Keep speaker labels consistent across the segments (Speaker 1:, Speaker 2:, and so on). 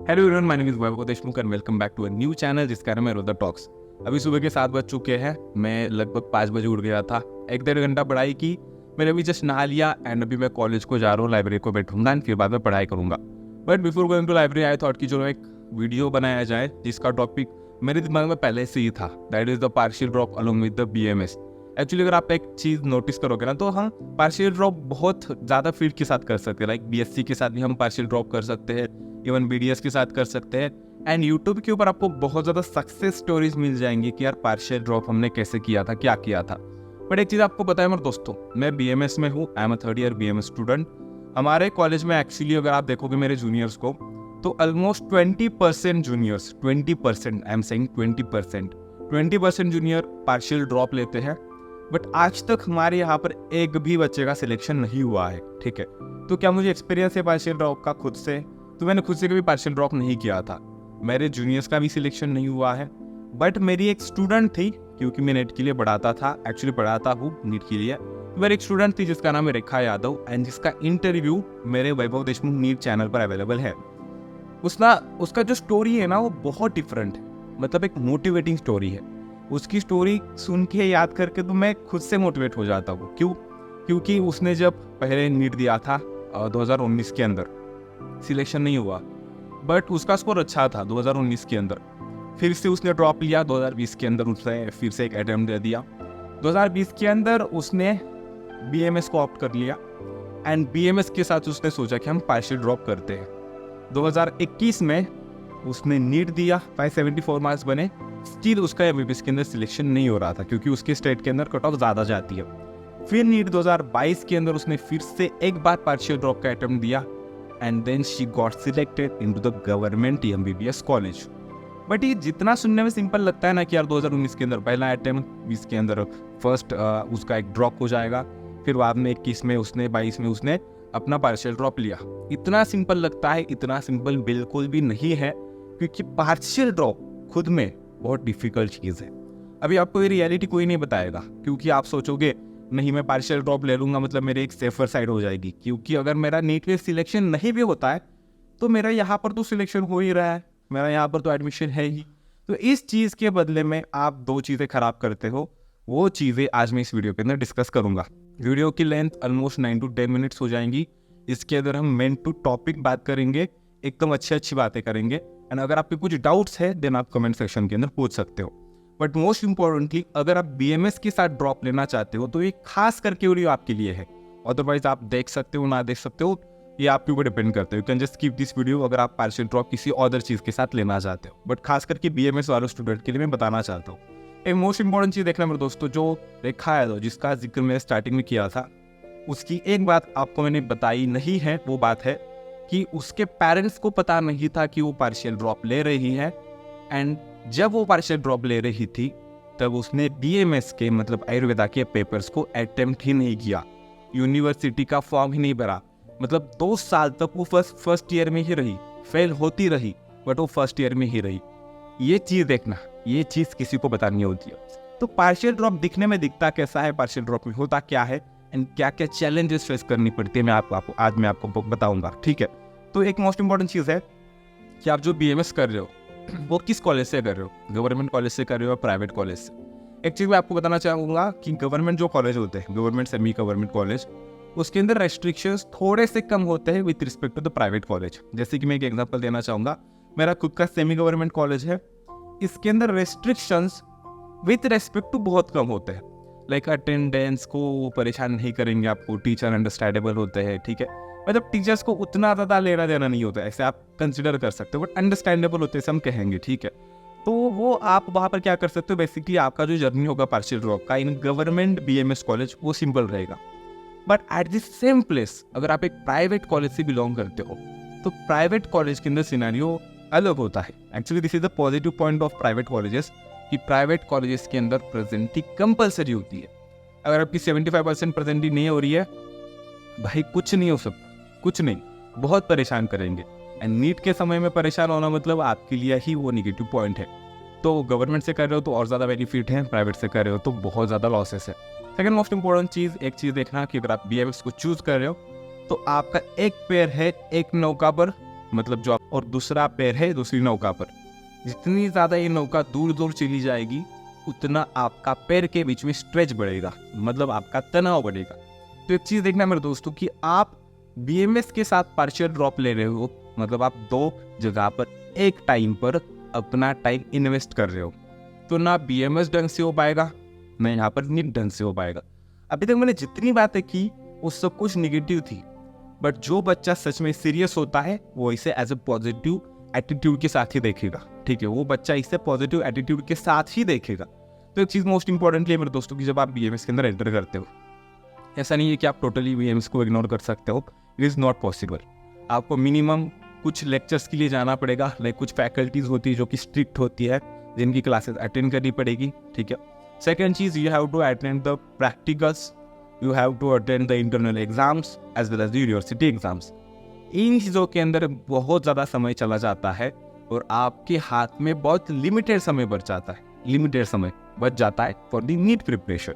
Speaker 1: Hello everyone, my name is Vaibhav Deshmukh and welcome back to a new channel जिसका नाम है रोदा टॉक्स। अभी सुबह के 7 बज चुके हैं। मैं लगभग 5 बजे उठ गया था। 1-1.5 घंटा पढ़ाई की। मैंने अभी जस्ट नहा लिया एंड अभी मैं कॉलेज को जा रहा हूँ, लाइब्रेरी को बैठूंगा एंड फिर बाद में पढ़ाई करूंगा। But before going to library I thought कि चलो एक वीडियो बनाया जाए जिसका टॉपिक मेरे दिमाग में पहले से ही था, that is the partial drop along with the BMS। Actually अगर आप एक चीज़ नोटिस करोगे ना तो हम पार्शियल ड्रॉप बहुत ज़्यादा फील्ड के साथ कर सकते हैं। लाइक BSc के साथ भी हम पार्शियल ड्रॉप कर सकते हैं, इवन BDS के साथ कर सकते हैं। एंड यूट्यूब के ऊपर आपको बहुत ज़्यादा सक्सेस स्टोरीज मिल जाएंगी कि यार पार्शियल ड्रॉप हमने कैसे किया था, क्या किया था। बट एक चीज़ आपको पता है मेरे दोस्तों, मैं BMS में हूँ। I am a 3rd year BMS student. हमारे कॉलेज में एक्चुअली अगर आप देखोगे मेरे जूनियर्स को तो almost 20% juniors, 20% I am saying 20% junior partial drop लेते हैं। बट आज तक हमारे यहाँ पर एक भी बच्चे का सिलेक्शन नहीं हुआ है, ठीक है। तो क्या मुझे एक्सपीरियंस है पार्शियल ड्रॉप का खुद से? तो मैंने खुद से कभी पार्शियल ड्रॉप नहीं किया था। मेरे जूनियर्स का भी सिलेक्शन नहीं हुआ है। बट मेरी एक स्टूडेंट थी, क्योंकि मैं नेट के लिए पढ़ाता था, एक्चुअली पढ़ाता हूँ नीट के लिए। तो मेरी एक स्टूडेंट थी जिसका नाम है रेखा यादव एंड जिसका इंटरव्यू मेरे वैभव देशमुख नीट चैनल पर अवेलेबल है। उसका जो स्टोरी है ना वो बहुत डिफरेंट है, मतलब एक मोटिवेटिंग स्टोरी है। उसकी स्टोरी सुन के याद करके तो मैं खुद से मोटिवेट हो जाता हूँ। क्यों? क्योंकि उसने जब पहले नीट दिया था 2019 के अंदर, सिलेक्शन नहीं हुआ, बट उसका स्कोर अच्छा था 2019 के अंदर। फिर से उसने ड्रॉप लिया 2020 के अंदर, उसने फिर से एक अटेम्प्ट दे दिया। 2020 के अंदर उसने BMS को ऑप्ट कर लिया एंड BMS के साथ उसने सोचा कि हम पार्शियल ड्रॉप करते हैं। 2021 में उसने नीट दिया, 574 मार्क्स बने। स्टिल उसका MBBS के अंदर सिलेक्शन नहीं हो रहा था क्योंकि उसके स्टेट के अंदर कट ऑफ ज़्यादा जाती है। फिर नीट 2022 के अंदर उसने फिर से एक बार पार्शियल ड्रॉप का अटेम्प्ट दिया and then she got selected into the government MBBS college. But ये जितना सुनने में सिंपल लगता है ना कि यार 2019 के अंदर पहला अटेम्प्ट, 20 के अंदर फर्स्ट उसका एक ड्रॉप हो जाएगा, फिर बाद में 21 में उसने 22 में उसने अपना पार्शियल ड्रॉप लिया। इतना सिंपल लगता है, इतना सिंपल बिल्कुल भी नहीं है, क्योंकि पार्शियल ड्रॉप खुद में बहुत डिफिकल्ट चीज़ है। अभी आपको ये रियलिटी कोई नहीं बताएगा, क्योंकि आप सोचोगे नहीं मैं पार्शियल ड्रॉप ले लूँगा मतलब मेरी एक सेफर साइड हो जाएगी। क्योंकि अगर मेरा नीट में सिलेक्शन नहीं भी होता है तो मेरा यहाँ पर तो सिलेक्शन हो ही रहा है, मेरा यहाँ पर तो एडमिशन है ही। तो इस चीज़ के बदले में आप 2 चीज़ें खराब करते हो, वो चीज़ें आज मैं इस वीडियो के अंदर डिस्कस करूँगा। वीडियो की लेंथ ऑलमोस्ट 9 to 10 मिनट्स हो जाएंगी। इसके अंदर हम मेन टू टॉपिक बात करेंगे, एकदम अच्छी बातें करेंगे। एंड अगर आपके कुछ डाउट्स है देन आप कमेंट सेक्शन के अंदर पूछ सकते हो। बट मोस्ट इंपॉर्टेंटली अगर आप BMS के साथ ड्रॉप लेना चाहते हो तो ये खास करके वीडियो आपके लिए है। अदरवाइज आप देख सकते हो ना देख सकते हो, ये आपके ऊपर डिपेंड करते हो। You can just keep this video अगर आप पार्शियल ड्रॉप किसी अदर चीज़ के साथ लेना चाहते हो। बट खास करके BMS वाले स्टूडेंट के लिए मैं बताना चाहता हूँ एक मोस्ट इंपॉर्टेंट चीज़ देखना मेरे दोस्तों, जो रेखा है जिसका जिक्र मैंने स्टार्टिंग में किया था, उसकी एक बात आपको मैंने बताई नहीं है। वो बात है कि उसके पेरेंट्स को पता नहीं था कि वो पार्शियल ड्रॉप ले रही है। एंड जब वो पार्शियल ड्रॉप ले रही थी तब उसने BMS के मतलब आयुर्वेदा के पेपर्स को अटेम्प्ट ही नहीं किया, यूनिवर्सिटी का फॉर्म ही नहीं भरा। मतलब 2 साल तक वो फर्स्ट ईयर में ही रही, फेल होती रही बट वो फर्स्ट ईयर में ही रही। ये चीज़ देखना, ये चीज़ किसी को पता नहीं होती है। तो पार्शियल ड्रॉप दिखने में दिखता कैसा है, पार्शियल ड्रॉप में होता क्या है एंड क्या क्या चैलेंजेस फेस करनी पड़ती है, मैं आज मैं आपको बताऊंगा, ठीक है। तो एक मोस्ट इंपॉर्टेंट चीज़ है कि आप जो BMS कर रहे हो वो किस कॉलेज से कर रहे हो, गवर्नमेंट कॉलेज से कर रहे हो या प्राइवेट कॉलेज से। एक चीज़ मैं आपको बताना चाहूँगा कि गवर्नमेंट जो कॉलेज होते हैं, गवर्नमेंट सेमी गवर्नमेंट कॉलेज, उसके अंदर रेस्ट्रिक्शंस थोड़े से कम होते हैं with respect to the private college. जैसे कि मैं एक एग्जांपल देना चाहूँगा, मेरा खुद का सेमी गवर्नमेंट कॉलेज है, इसके अंदर रेस्ट्रिक्शंस विथ रेस्पेक्ट टू बहुत कम होते हैं। लाइक अटेंडेंस को परेशान नहीं करेंगे आपको, टीचर अंडरस्टैंडेबल होते हैं, ठीक है। मतलब टीचर्स को उतना ज़्यादा लेना देना नहीं होता, ऐसे आप कंसिडर कर सकते हो, बट अंडरस्टैंडेबल होते हैं हम कहेंगे, ठीक है। तो वो आप वहाँ पर क्या कर सकते हो, बेसिकली आपका जो जर्नी होगा पार्शियल ड्रॉप का इन गवर्नमेंट BMS कॉलेज वो सिंपल रहेगा। But at the same place अगर आप एक प्राइवेट कॉलेज से बिलोंग करते हो तो प्राइवेट कॉलेज के अंदर सिनेरियो अलग होता है। Actually this is the positive point of private colleges कि प्राइवेट कॉलेजेस के अंदर प्रेजेंटी कंपलसरी होती है। अगर आपकी 75% प्रेजेंटी नहीं हो रही है, भाई कुछ नहीं हो सकता, कुछ नहीं, बहुत परेशान करेंगे। एंड नीट के समय में परेशान होना मतलब आपके लिए ही वो निगेटिव पॉइंट है। तो गवर्नमेंट से कर रहे हो तो और ज़्यादा बेनिफिट है, प्राइवेट से कर रहे हो तो बहुत ज़्यादा लॉसेस है। सेकंड मोस्ट इंपॉर्टेंट चीज़, एक चीज़ देखना कि अगर आप BMS को चूज़ कर रहे हो तो आपका एक पैर है एक नौका पर मतलब जो और दूसरा पैर है दूसरी नौका पर। जितनी ज़्यादा ये नौका दूर दूर चली जाएगी उतना आपका पैर के बीच में स्ट्रेच बढ़ेगा, मतलब आपका तनाव बढ़ेगा। तो एक चीज़ देखना मेरे दोस्तों कि आप BMS के साथ पार्शियल ड्रॉप ले रहे हो, मतलब आप 2 जगह पर एक टाइम पर अपना टाइम इन्वेस्ट कर रहे हो, तो ना BMS ढंग से हो पाएगा ना यहाँ पर नीट ढंग से हो पाएगा। अभी तक मैंने जितनी बातें की वो सब कुछ निगेटिव थी, बट जो बच्चा सच में सीरियस होता है वो इसे एज ए पॉजिटिव एटीट्यूड के साथ ही देखेगा, ठीक है, वो बच्चा इसे पॉजिटिव एटीट्यूड के साथ ही देखेगा। तो एक चीज़ मोस्ट इंपॉर्टेंटली मेरे दोस्तों की, जब आप BMS के अंदर एंटर करते हो, ऐसा नहीं है कि आप टोटली BMS को इग्नोर कर सकते हो, इट इज़ नॉट पॉसिबल। आपको मिनिमम कुछ लेक्चर्स के लिए जाना पड़ेगा, लाइक कुछ फैकल्टीज होती है जो कि स्ट्रिक्ट होती है, जिनकी क्लासेस अटेंड करनी पड़ेगी, ठीक है। सेकेंड चीज़, you have to attend the practicals, you have to attend the internal exams as well as the university exams. इन चीज़ों के अंदर बहुत ज़्यादा समय चला जाता है और आपके हाथ में बहुत लिमिटेड समय बच जाता है, लिमिटेड समय बच जाता है फॉर द नीट प्रिपरेशन।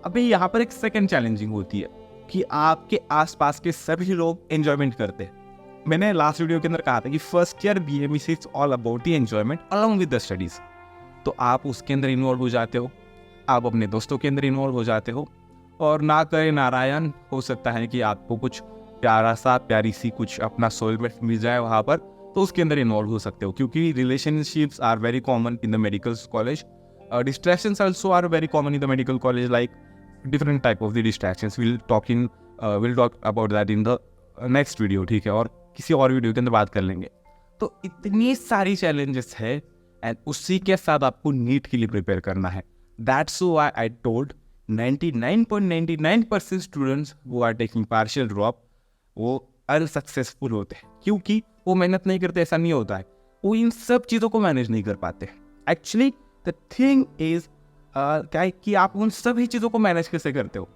Speaker 1: अभी यहाँ पर एक सेकेंड चैलेंजिंग होती है कि आपके आसपास के सभी लोग एंजॉयमेंट करते हैं। मैंने लास्ट वीडियो के अंदर कहा था कि first year BMS is all about the enjoyment along with the studies. तो आप उसके अंदर इन्वॉल्व हो जाते हो, आप अपने दोस्तों के अंदर इन्वॉल्व हो जाते हो, और ना करे नारायण, हो सकता है कि आपको कुछ प्यारा सा प्यारी सी कुछ अपना सोलमेट मिल जाए वहाँ पर, तो उसके अंदर इन्वॉल्व हो सकते हो, क्योंकि relationships are very common in the medical college. Distractions also are very common in the medical college, like different type of the distractions, we'll talk about that in the next video, ठीक है, और किसी और video के अंदर बात कर लेंगे। तो इतनी सारी चैलेंजेस है एंड उसी के साथ आपको नीट के लिए प्रिपेयर करना है। That's why I told 99.99% students who are taking partial drop वो अनसक्सेसफुल होते हैं, क्योंकि वो मेहनत नहीं करते, ऐसा नहीं होता है, वो इन सब चीज़ों को मैनेज नहीं कर पाते। एक्चुअली द थिंग इज क्या है कि आप उन सभी चीज़ों को मैनेज कैसे करते हो।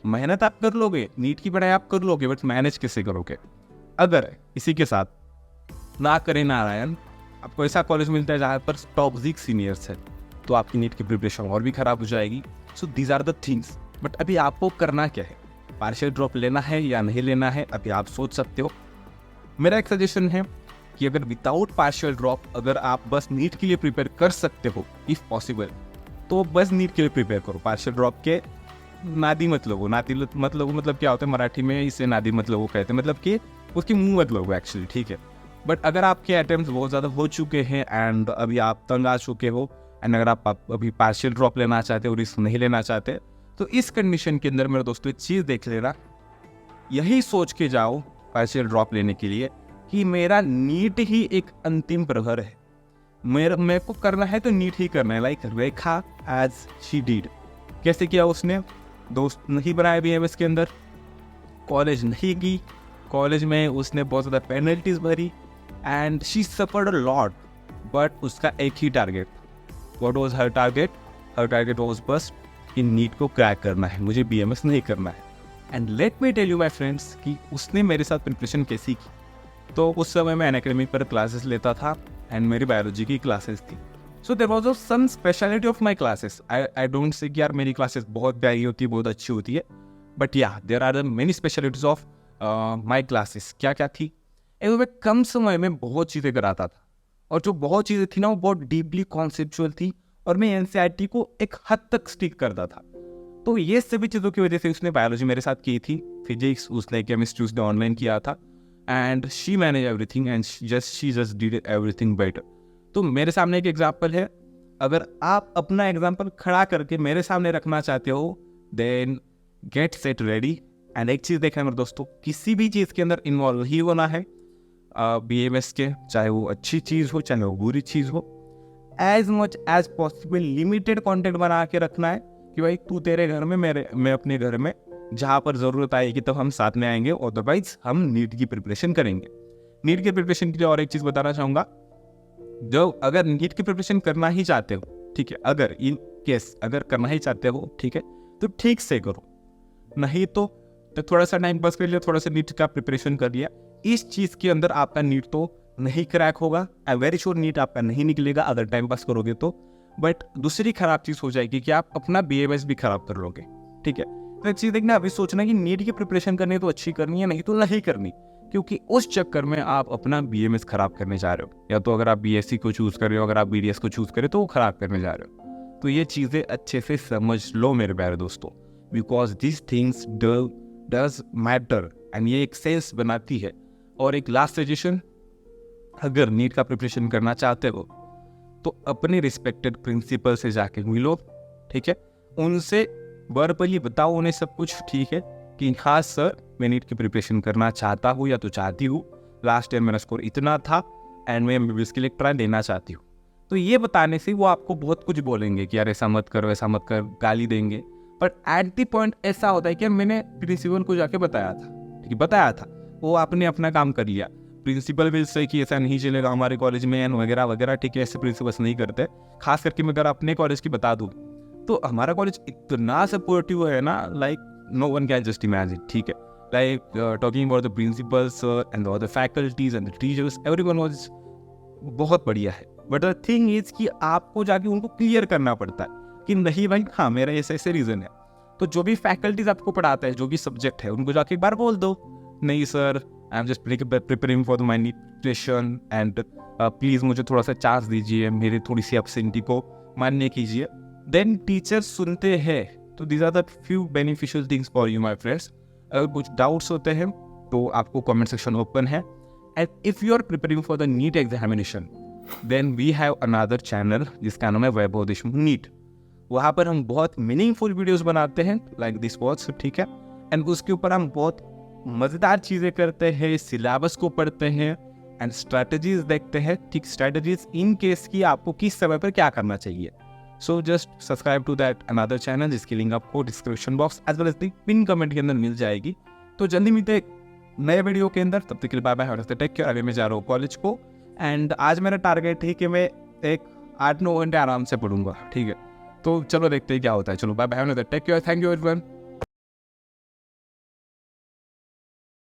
Speaker 1: मेहनत आप कर लोगे, नीट की पढ़ाई आप कर लोगे, बट मैनेज कैसे करोगे। अगर इसी के साथ ना करें नारायण, आपको ऐसा कॉलेज मिलता है जहाँ पर टॉक्सिक सीनियर्स है, तो आपकी नीट की प्रिपरेशन और भी खराब हो जाएगी। So these are the things. But अभी आपको करना क्या है, पार्शियल ड्रॉप लेना है या नहीं लेना है, अभी आप सोच सकते हो। मेरा एक सजेशन है कि अगर विदाउट पार्शियल ड्रॉप अगर आप बस नीट के लिए प्रिपेयर कर सकते हो, इफ पॉसिबल, तो बस नीट के लिए प्रिपेयर करो। पार्शियल ड्रॉप के नादी मत लगो। नादी मत लगो मतलब क्या होता है, मराठी में इसे नादी मत लगो कहते हैं, मतलब कि उसकी मुंह मत लगो एक्चुअली, ठीक है। बट अगर आपके अटेम्प्ट बहुत ज़्यादा हो चुके हैं एंड अभी आप तंग आ चुके हो, एंड अगर आप अभी पार्शियल ड्रॉप लेना चाहते हो, रिस्क नहीं लेना चाहते, तो इस कंडीशन के अंदर मेरे दोस्तों एक चीज़ देख लेना, यही सोच के जाओ पार्शियल ड्रॉप लेने के लिए कि मेरा नीट ही एक अंतिम प्रहर है, मेरे को करना है तो नीट ही करना है। Like Rekha as she did, कैसे किया उसने, दोस्त नहीं बनाए BMS के अंदर, कॉलेज नहीं की, कॉलेज में उसने बहुत ज़्यादा पेनल्टीज भरी and she suffered a lot, but उसका एक ही target, what was her target, her target was बस कि नीट को क्रैक करना है, मुझे BMS नहीं करना है। And let me tell you my friends कि उसने मेरे साथ प्रिपरेशन कैसी की। तो उस समय मैं अनएकेडमी पर क्लासेस लेता था एंड मेरी बायोलॉजी की क्लासेस थी। So there was some speciality of my classes. I don't say कि यार मेरी क्लासेस बहुत प्यारी होती है, बहुत अच्छी होती है, बट या there are the many specialities of my classes. क्या क्या थी, मैं कम समय में बहुत चीज़ें कराता था, और जो बहुत चीज़ें थी ना वो बहुत डीपली कॉन्सेप्चुअल थी, और मैं NCERT को एक हद तक स्टिक करता था। तो ये सभी चीज़ों की वजह से उसने बायोलॉजी मेरे साथ की थी, फिजिक्स उसने, केमिस्ट्री उसने ऑनलाइन किया था, and she manage everything and she just did everything better. तो मेरे सामने एक एग्जाम्पल है, अगर आप अपना एग्जाम्पल खड़ा करके मेरे सामने रखना चाहते हो, then get set ready. And एक चीज़ देखना मेरे दोस्तों, किसी भी चीज़ के अंदर इन्वॉल्व ही होना है BMS के, चाहे वो अच्छी चीज़ हो चाहे वो बुरी चीज़ हो, as much as possible limited content बना के रखना है कि भाई तू तेरे घर में, मैं अपने घर में, जहाँ पर ज़रूरत आएगी तब हम साथ में आएंगे, अदरवाइज हम नीट की प्रिपरेशन करेंगे। नीट की प्रिपरेशन के लिए और एक चीज़ बताना चाहूँगा, जो अगर नीट की प्रिपरेशन करना ही चाहते हो, ठीक है, अगर इन केस अगर करना ही चाहते हो, ठीक है, तो ठीक से करो, नहीं तो थोड़ा सा टाइम पास कर लिया, थोड़ा सा नीट का प्रिपरेशन कर लिया, इस चीज़ के अंदर आपका नीट तो नहीं क्रैक होगा। आई वेरी श्योर नीट आपका नहीं निकलेगा अगर टाइम पास करोगे तो। बट दूसरी खराब चीज़ हो जाएगी कि आप अपना BMS भी खराब कर लोगे, ठीक है। तो एक चीज़ देखना, अभी सोचना कि नीट की प्रिपरेशन करनी है तो अच्छी करनी है, नहीं तो नहीं करनी, क्योंकि उस चक्कर में आप अपना BMS ख़राब करने जा रहे हो, या तो अगर आप BSc को चूज़ कर रहे हो, अगर आप BDS को चूज़ करें तो वो ख़राब करने जा रहे हो। तो ये चीज़ें अच्छे से समझ लो मेरे प्यारे दोस्तों, because this things does matter and ये एक सेंस बनाती है। और एक लास्ट सजेशन, अगर नीट का प्रिपरेशन करना चाहते हो तो अपने रिस्पेक्टेड प्रिंसिपल से जाके मिलो, ठीक है, उनसे वर्बली बताओ उन्हें सब कुछ, ठीक है, कि हाँ सर मैं नीट की प्रिपरेशन करना चाहता हूँ या तो चाहती हूँ, लास्ट ईयर मेरा स्कोर इतना था एंड मैं MBBS के लिए ट्राई देना चाहती हूँ। तो ये बताने से वो आपको बहुत कुछ बोलेंगे कि यार ऐसा मत करो, ऐसा मत कर, गाली देंगे, बट एट द पॉइंट ऐसा होता है कि मैंने प्रिंसिपल को जाके बताया था, ठीक है, बताया था, वो आपने अपना काम कर लिया, प्रिंसिपल विल से कि ऐसा नहीं चलेगा हमारे कॉलेज में एंड वगैरह वगैरह, ठीक है, ऐसे प्रिंसिपल्स नहीं करते। खास करके मैं अगर अपने कॉलेज की बता दूँ तो हमारा कॉलेज इतना सपोर्टिव है ना, like no one can just imagine, ठीक है, like talking about the principals and the faculties and the teachers, everyone was बहुत बढ़िया है। बट द थिंग इज कि आपको जाके उनको क्लियर करना पड़ता है कि नहीं भाई, हाँ मेरा ऐसे ऐसे रीज़न है। तो जो भी फैकल्टीज आपको पढ़ाता है, जो भी सब्जेक्ट है, उनको जाके एक बार बोल दो, नहीं sir I am just preparing for my NEET preparation and please मुझे थोड़ा सा चांस दीजिए, मेरी थोड़ी सी एब्सेंटी को मान्य कीजिए। देन टीचर सुनते हैं। तो these are the few beneficial things for you my friends. अगर कुछ डाउट्स होते हैं तो आपको कमेंट सेक्शन ओपन है। And if you are preparing for the NEET examination then we have another channel जिसका नाम है वैभव देशमुख नीट। वहाँ पर हम बहुत मीनिंगफुल वीडियोस बनाते हैं लाइक दिस वॉच, ठीक है, एंड उसके ऊपर हम बहुत मज़ेदार चीज़ें करते हैं, सिलेबस को पढ़ते हैं एंड स्ट्रैटेजीज देखते हैं, ठीक, स्ट्रैटेजीज इन केस की आपको किस समय पर क्या करना चाहिए। So just subscribe to that another channel जिसकी लिंक आपको description box as well as the pin comment के अंदर मिल जाएगी। तो जल्दी मिलते हैं नए वीडियो के अंदर, तब तक के लिए बाय बाय, टेक केयर। अभी मैं जा रहा हूँ कॉलेज को एंड आज मेरा टारगेट है कि मैं एक 8-9 घंटे आराम से पढ़ूंगा, ठीक है, तो चलो देखते हैं क्या होता है। चलो bye bye, take care, thank you everyone.